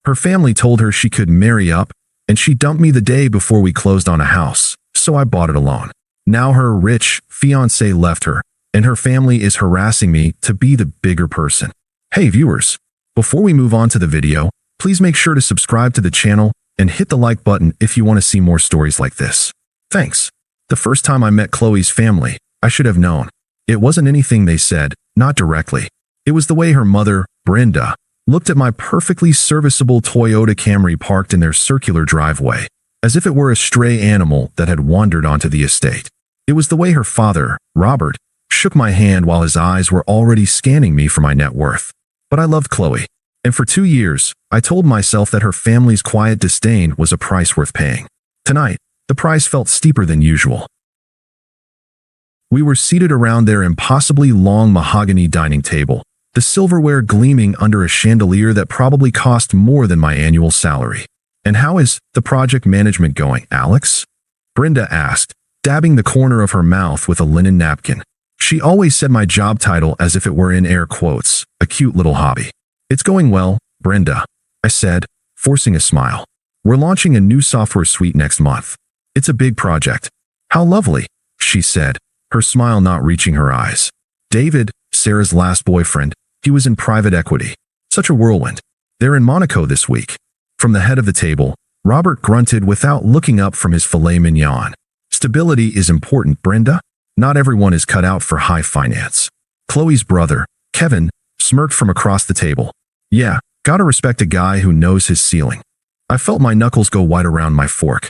Her family told her she could marry up, and she dumped me the day before we closed on a house, so I bought it alone. Now her rich fiancé left her, and her family is harassing me to be the bigger person. Hey viewers, before we move on to the video, please make sure to subscribe to the channel and hit the like button if you want to see more stories like this. Thanks. The first time I met Chloe's family, I should have known. It wasn't anything they said, not directly. It was the way her mother, Brenda, looked at my perfectly serviceable Toyota Camry parked in their circular driveway, as if it were a stray animal that had wandered onto the estate. It was the way her father, Robert, shook my hand while his eyes were already scanning me for my net worth. But I loved Chloe, and for 2 years, I told myself that her family's quiet disdain was a price worth paying. Tonight, the price felt steeper than usual. We were seated around their impossibly long mahogany dining table, the silverware gleaming under a chandelier that probably cost more than my annual salary. "And how is the project management going, Alex?" Brenda asked, dabbing the corner of her mouth with a linen napkin. She always said my job title as if it were in air quotes, a cute little hobby. "It's going well, Brenda," I said, forcing a smile. "We're launching a new software suite next month. It's a big project." "How lovely," she said, her smile not reaching her eyes. "David, Sarah's last boyfriend, he was in private equity. Such a whirlwind. They're in Monaco this week." From the head of the table, Robert grunted without looking up from his filet mignon. "Stability is important, Brenda. Not everyone is cut out for high finance." Chloe's brother, Kevin, smirked from across the table. "Yeah, gotta respect a guy who knows his ceiling." I felt my knuckles go white around my fork.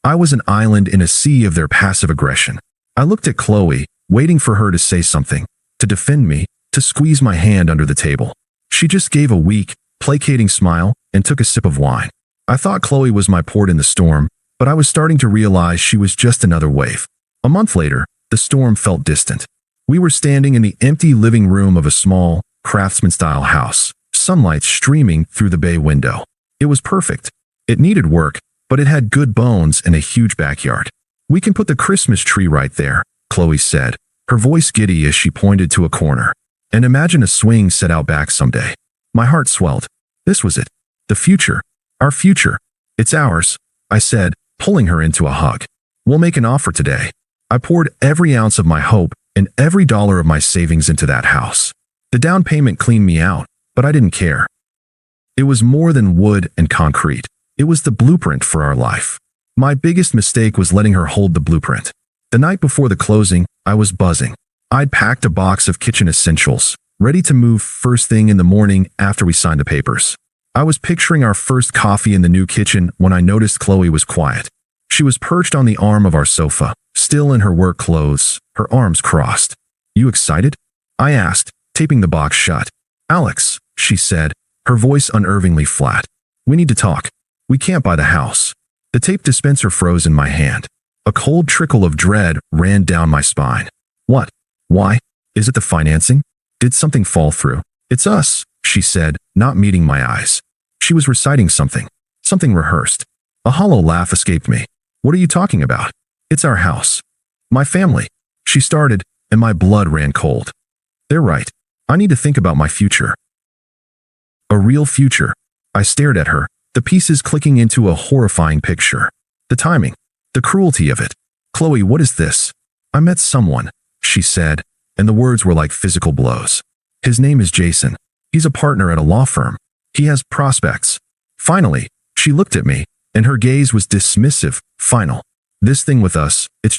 I was an island in a sea of their passive aggression. I looked at Chloe, waiting for her to say something, to defend me, to squeeze my hand under the table. She just gave a weak, placating smile and took a sip of wine. I thought Chloe was my port in the storm, but I was starting to realize she was just another wave. A month later, the storm felt distant. We were standing in the empty living room of a small, craftsman-style house, sunlight streaming through the bay window. It was perfect. It needed work, but it had good bones and a huge backyard. "We can put the Christmas tree right there," Chloe said, her voice giddy as she pointed to a corner. "And imagine a swing set out back someday." My heart swelled. This was it. The future. Our future. "It's ours," I said, pulling her into a hug. "We'll make an offer today." I poured every ounce of my hope and every dollar of my savings into that house. The down payment cleaned me out, but I didn't care. It was more than wood and concrete. It was the blueprint for our life. My biggest mistake was letting her hold the blueprint. The night before the closing, I was buzzing. I'd packed a box of kitchen essentials, ready to move first thing in the morning after we signed the papers. I was picturing our first coffee in the new kitchen when I noticed Chloe was quiet. She was perched on the arm of our sofa, still in her work clothes, her arms crossed. "You excited?" I asked, taping the box shut. "Alex," she said, her voice unnervingly flat. "We need to talk. We can't buy the house." The tape dispenser froze in my hand. A cold trickle of dread ran down my spine. "What? Why? Is it the financing? Did something fall through?" "It's us," she said, not meeting my eyes. She was reciting something rehearsed. A hollow laugh escaped me. "What are you talking about?" "It's our house. My family," she started, and my blood ran cold. "They're right. I need to think about my future." A real future. I stared at her, the pieces clicking into a horrifying picture. The timing, the cruelty of it. "Chloe, what is this?" "I met someone," she said, and the words were like physical blows. "His name is Jason. He's a partner at a law firm. He has prospects." Finally, she looked at me, and her gaze was dismissive, final. "This thing with us, it's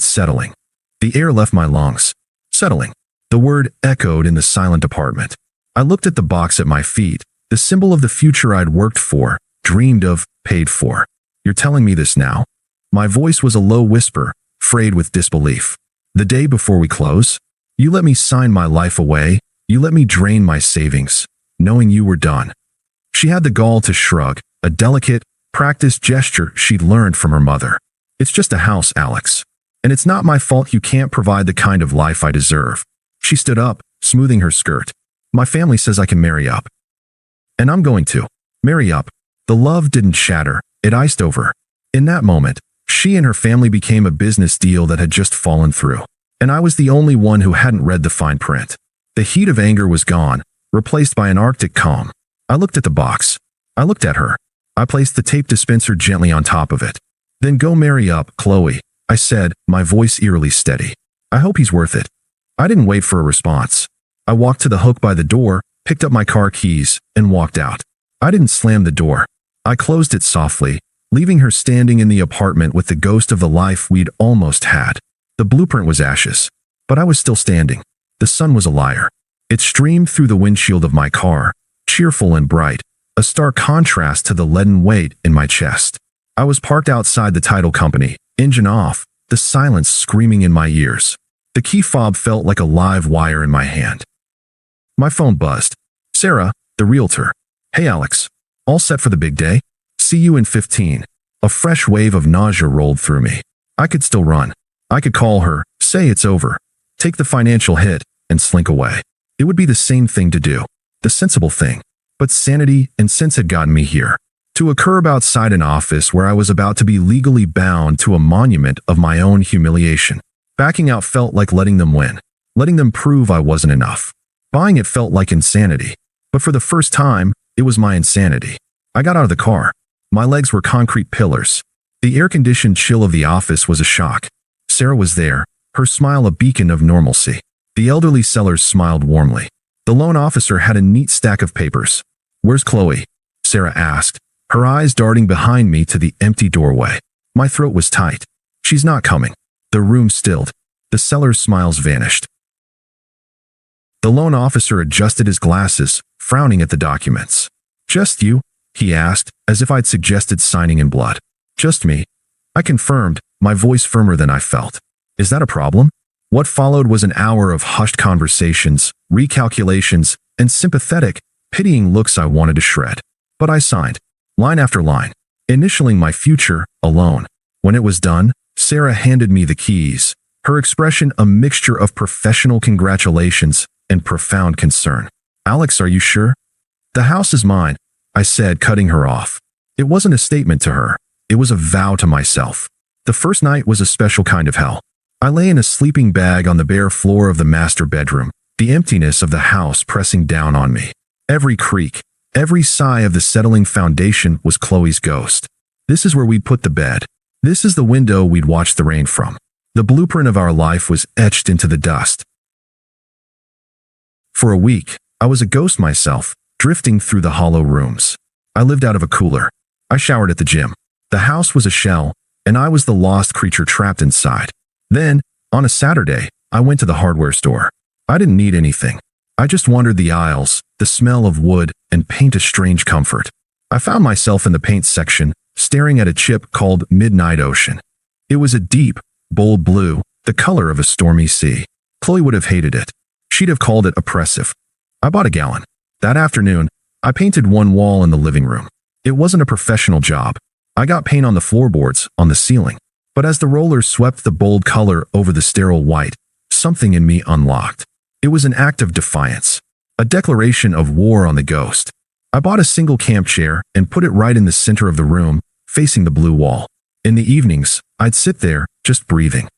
settling." The air left my lungs. Settling. The word echoed in the silent apartment. I looked at the box at my feet, the symbol of the future I'd worked for, dreamed of, paid for. "You're telling me this now?" My voice was a low whisper, frayed with disbelief. "The day before we close? You let me sign my life away. You let me drain my savings, knowing you were done." She had the gall to shrug, a delicate, practiced gesture she'd learned from her mother. "It's just a house, Alex. And it's not my fault you can't provide the kind of life I deserve." She stood up, smoothing her skirt. "My family says I can marry up. And I'm going to. Marry up." The love didn't shatter, it iced over. In that moment, she and her family became a business deal that had just fallen through. And I was the only one who hadn't read the fine print. The heat of anger was gone, replaced by an arctic calm. I looked at the box. I looked at her. I placed the tape dispenser gently on top of it. Then go marry up, Chloe, I said, my voice eerily steady. I hope he's worth it. I didn't wait for a response. I walked to the hook by the door, picked up my car keys, and walked out. I didn't slam the door. I closed it softly, leaving her standing in the apartment with the ghost of the life we'd almost had. The blueprint was ashes, but I was still standing. The sun was a liar. It streamed through the windshield of my car, cheerful and bright, a stark contrast to the leaden weight in my chest. I was parked outside the title company, engine off, the silence screaming in my ears. The key fob felt like a live wire in my hand. My phone buzzed. Sarah, the realtor. Hey Alex. All set for the big day? See you in 15. A fresh wave of nausea rolled through me. I could still run. I could call her, say it's over, take the financial hit, and slink away. It would be the same thing to do. The sensible thing. But sanity and sense had gotten me here. To a curb outside an office where I was about to be legally bound to a monument of my own humiliation. Backing out felt like letting them win. Letting them prove I wasn't enough. Buying it felt like insanity. But for the first time, it was my insanity. I got out of the car. My legs were concrete pillars. The air-conditioned chill of the office was a shock. Sarah was there, her smile a beacon of normalcy. The elderly sellers smiled warmly. The loan officer had a neat stack of papers. Where's Chloe? Sarah asked, her eyes darting behind me to the empty doorway. My throat was tight. She's not coming. The room stilled. The seller's smiles vanished. The loan officer adjusted his glasses, frowning at the documents. Just you? He asked, as if I'd suggested signing in blood. Just me. I confirmed, my voice firmer than I felt. Is that a problem? What followed was an hour of hushed conversations, recalculations, and sympathetic, pitying looks I wanted to shred. But I signed, line after line, initialing my future, alone. When it was done, Sarah handed me the keys, her expression a mixture of professional congratulations and profound concern. Alex, are you sure? The house is mine, I said, cutting her off. It wasn't a statement to her. It was a vow to myself. The first night was a special kind of hell. I lay in a sleeping bag on the bare floor of the master bedroom, the emptiness of the house pressing down on me. Every creak, every sigh of the settling foundation was Chloe's ghost. This is where we'd put the bed. This is the window we'd watch the rain from. The blueprint of our life was etched into the dust. For a week, I was a ghost myself, drifting through the hollow rooms. I lived out of a cooler. I showered at the gym. The house was a shell, and I was the lost creature trapped inside. Then, on a Saturday, I went to the hardware store. I didn't need anything. I just wandered the aisles, the smell of wood, and paint a strange comfort. I found myself in the paint section, staring at a chip called Midnight Ocean. It was a deep, bold blue, the color of a stormy sea. Chloe would have hated it. She'd have called it oppressive. I bought a gallon. That afternoon, I painted one wall in the living room. It wasn't a professional job. I got paint on the floorboards, on the ceiling. But as the rollers swept the bold color over the sterile white, something in me unlocked. It was an act of defiance, a declaration of war on the ghost. I bought a single camp chair and put it right in the center of the room, facing the blue wall. In the evenings, I'd sit there, just breathing.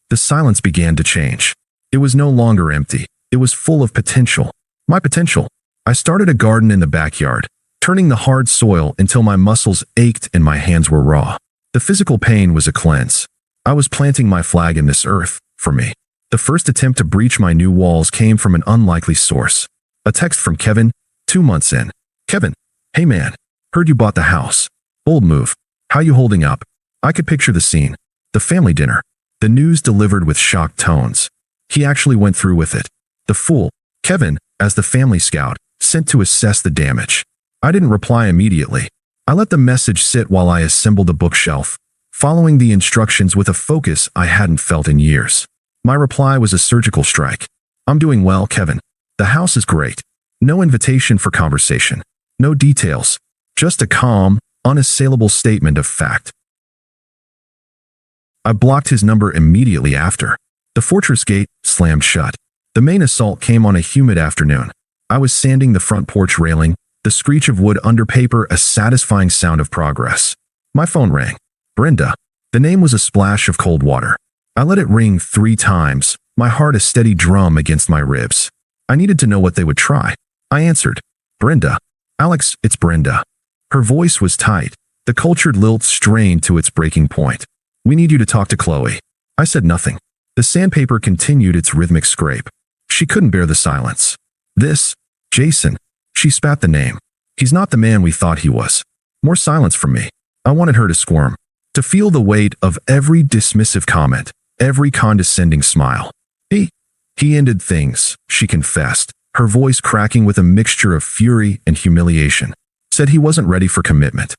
The silence began to change. It was no longer empty. It was full of potential. My potential. I started a garden in the backyard, turning the hard soil until my muscles ached and my hands were raw. The physical pain was a cleanse. I was planting my flag in this earth, for me. The first attempt to breach my new walls came from an unlikely source. A text from Kevin, 2 months in. Kevin, hey man, heard you bought the house. Bold move. How you holding up? I could picture the scene. The family dinner. The news delivered with shocked tones. He actually went through with it. The fool, Kevin, as the family scout, sent to assess the damage. I didn't reply immediately. I let the message sit while I assembled a bookshelf, following the instructions with a focus I hadn't felt in years. My reply was a surgical strike. I'm doing well, Kevin. The house is great. No invitation for conversation. No details. Just a calm, unassailable statement of fact. I blocked his number immediately after. The fortress gate slammed shut. The main assault came on a humid afternoon. I was sanding the front porch railing, the screech of wood under paper a satisfying sound of progress. My phone rang. Brenda. The name was a splash of cold water. I let it ring 3 times, my heart a steady drum against my ribs. I needed to know what they would try. I answered. Brenda. Alex, it's Brenda. Her voice was tight, the cultured lilt strained to its breaking point. "We need you to talk to Chloe." I said nothing. The sandpaper continued its rhythmic scrape. She couldn't bear the silence. "This, Jason." She spat the name. "He's not the man we thought he was." More silence from me. I wanted her to squirm, to feel the weight of every dismissive comment, every condescending smile. He ended things," she confessed, her voice cracking with a mixture of fury and humiliation. "Said he wasn't ready for commitment."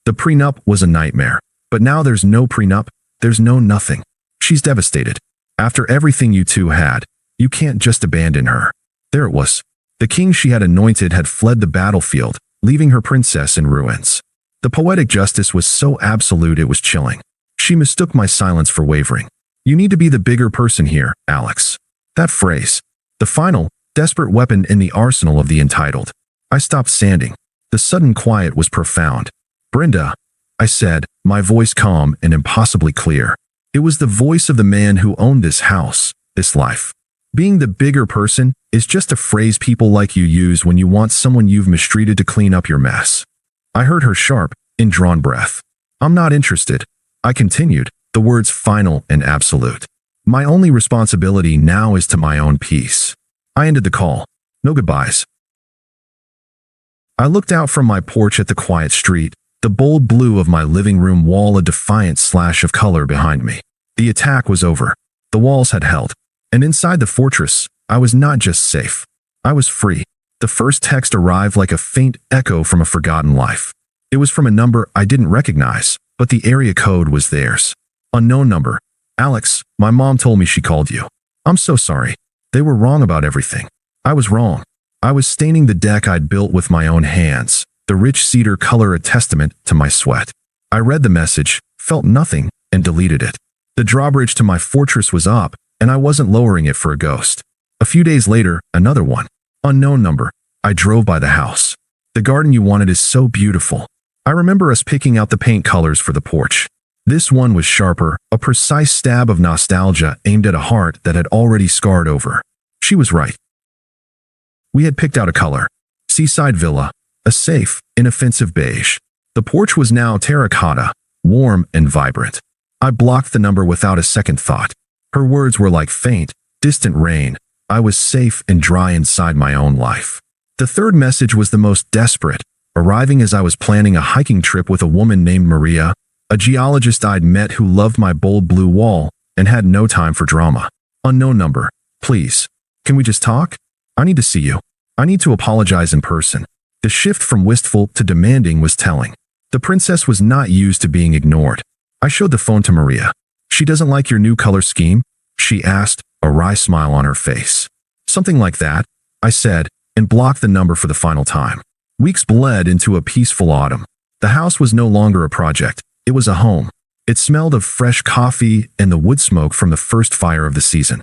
The prenup was a nightmare, but now there's no prenup, there's no nothing. She's devastated. After everything you two had, you can't just abandon her. There it was. The king she had anointed had fled the battlefield, leaving her princess in ruins. The poetic justice was so absolute it was chilling. She mistook my silence for wavering. "You need to be the bigger person here, Alex." That phrase, the final, desperate weapon in the arsenal of the entitled. I stopped sanding. The sudden quiet was profound. "Brenda," I said, my voice calm and impossibly clear. It was the voice of the man who owned this house, this life. Being the bigger person is just a phrase people like you use when you want someone you've mistreated to clean up your mess. I heard her sharp, indrawn breath. "I'm not interested," I continued, the words final and absolute. "My only responsibility now is to my own peace." I ended the call. No goodbyes. I looked out from my porch at the quiet street, the bold blue of my living room wall a defiant slash of color behind me. The attack was over. The walls had held. And inside the fortress, I was not just safe. I was free. The first text arrived like a faint echo from a forgotten life. It was from a number I didn't recognize, but the area code was theirs. "Unknown number. Alex, my mom told me she called you. I'm so sorry. They were wrong about everything. I was wrong. I was staining the deck I'd built with my own hands, the rich cedar color a testament to my sweat." I read the message, felt nothing, and deleted it. The drawbridge to my fortress was up, and I wasn't lowering it for a ghost. A few days later, another one. "Unknown number. I drove by the house. The garden you wanted is so beautiful." I remember us picking out the paint colors for the porch. This one was sharper, a precise stab of nostalgia aimed at a heart that had already scarred over. She was right. We had picked out a color. Seaside villa, a safe, inoffensive beige. The porch was now terracotta, warm and vibrant. I blocked the number without a second thought. Her words were like faint, distant rain. I was safe and dry inside my own life. The third message was the most desperate, arriving as I was planning a hiking trip with a woman named Maria, a geologist I'd met who loved my bold blue wall and had no time for drama. "Unknown number. Please. Can we just talk? I need to see you. I need to apologize in person." The shift from wistful to demanding was telling. The princess was not used to being ignored. I showed the phone to Maria. "She doesn't like your new color scheme?" she asked, a wry smile on her face. "Something like that," I said, and blocked the number for the final time. Weeks bled into a peaceful autumn. The house was no longer a project. It was a home. It smelled of fresh coffee and the wood smoke from the first fire of the season.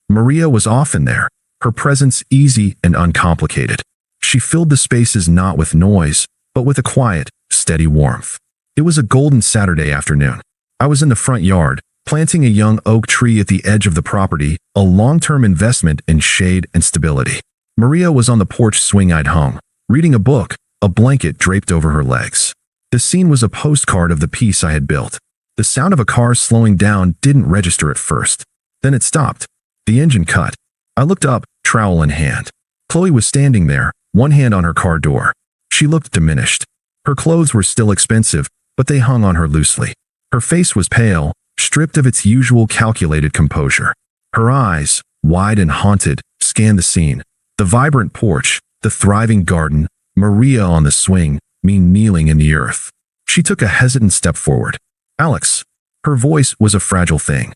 Maria was often there, her presence easy and uncomplicated. She filled the spaces not with noise, but with a quiet, steady warmth. It was a golden Saturday afternoon. I was in the front yard, planting a young oak tree at the edge of the property, a long-term investment in shade and stability. Maria was on the porch swing I'd hung, reading a book, a blanket draped over her legs. The scene was a postcard of the piece I had built. The sound of a car slowing down didn't register at first. Then it stopped. The engine cut. I looked up, trowel in hand. Chloe was standing there, one hand on her car door. She looked diminished. Her clothes were still expensive, but they hung on her loosely. Her face was pale, stripped of its usual calculated composure. Her eyes, wide and haunted, scanned the scene. The vibrant porch, the thriving garden, Maria on the swing, me kneeling in the earth. She took a hesitant step forward. "Alex." Her voice was a fragile thing.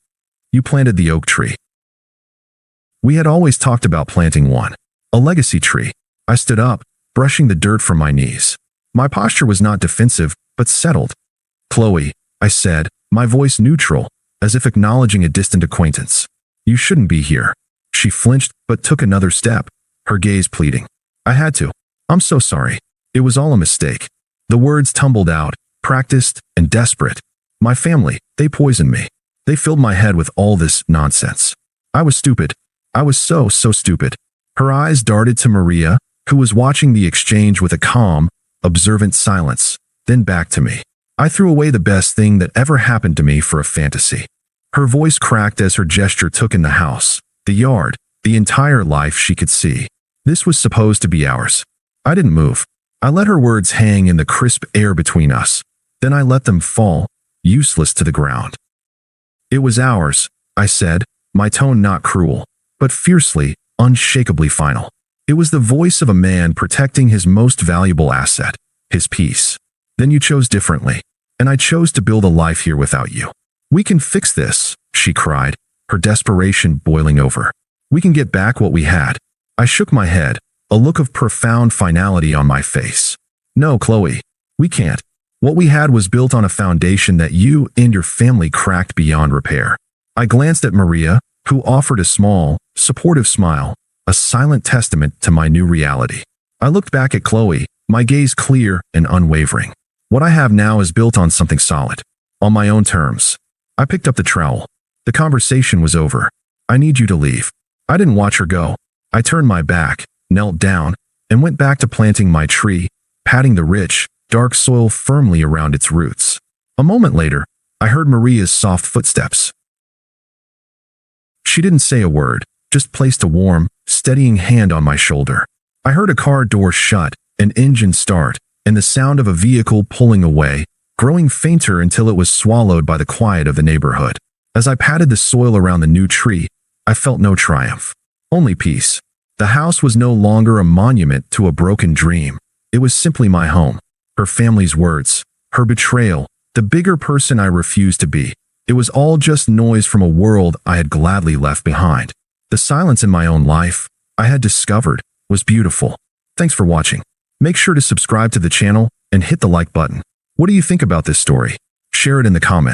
"You planted the oak tree." We had always talked about planting one. A legacy tree. I stood up, brushing the dirt from my knees. My posture was not defensive, but settled. "Chloe," I said, my voice neutral, as if acknowledging a distant acquaintance. "You shouldn't be here." She flinched, but took another step, her gaze pleading. "I had to. I'm so sorry. It was all a mistake." The words tumbled out, practiced and desperate. "My family, they poisoned me. They filled my head with all this nonsense. I was stupid. I was so stupid." Her eyes darted to Maria, who was watching the exchange with a calm, observant silence, then back to me. I threw away the best thing that ever happened to me for a fantasy. Her voice cracked as her gesture took in the house, the yard, the entire life she could see. This was supposed to be ours. I didn't move. I let her words hang in the crisp air between us. Then I let them fall, useless to the ground. It was ours, I said, my tone not cruel, but fiercely, unshakably final. It was the voice of a man protecting his most valuable asset, his peace. Then you chose differently, and I chose to build a life here without you. We can fix this, she cried, her desperation boiling over. We can get back what we had. I shook my head, a look of profound finality on my face. No, Chloe, we can't. What we had was built on a foundation that you and your family cracked beyond repair. I glanced at Maria, who offered a small, supportive smile, a silent testament to my new reality. I looked back at Chloe, my gaze clear and unwavering. What I have now is built on something solid, on my own terms. I picked up the trowel. The conversation was over. I need you to leave. I didn't watch her go. I turned my back, knelt down, and went back to planting my tree, patting the rich, dark soil firmly around its roots. A moment later, I heard Maria's soft footsteps. She didn't say a word, just placed a warm, steadying hand on my shoulder. I heard a car door shut, an engine start, and the sound of a vehicle pulling away, growing fainter until it was swallowed by the quiet of the neighborhood. As I patted the soil around the new tree, I felt no triumph, only peace. The house was no longer a monument to a broken dream. It was simply my home. Her family's words, her betrayal, the bigger person I refused to be. It was all just noise from a world I had gladly left behind. The silence in my own life, I had discovered, was beautiful. Thanks for watching. Make sure to subscribe to the channel and hit the like button. What do you think about this story? Share it in the comments.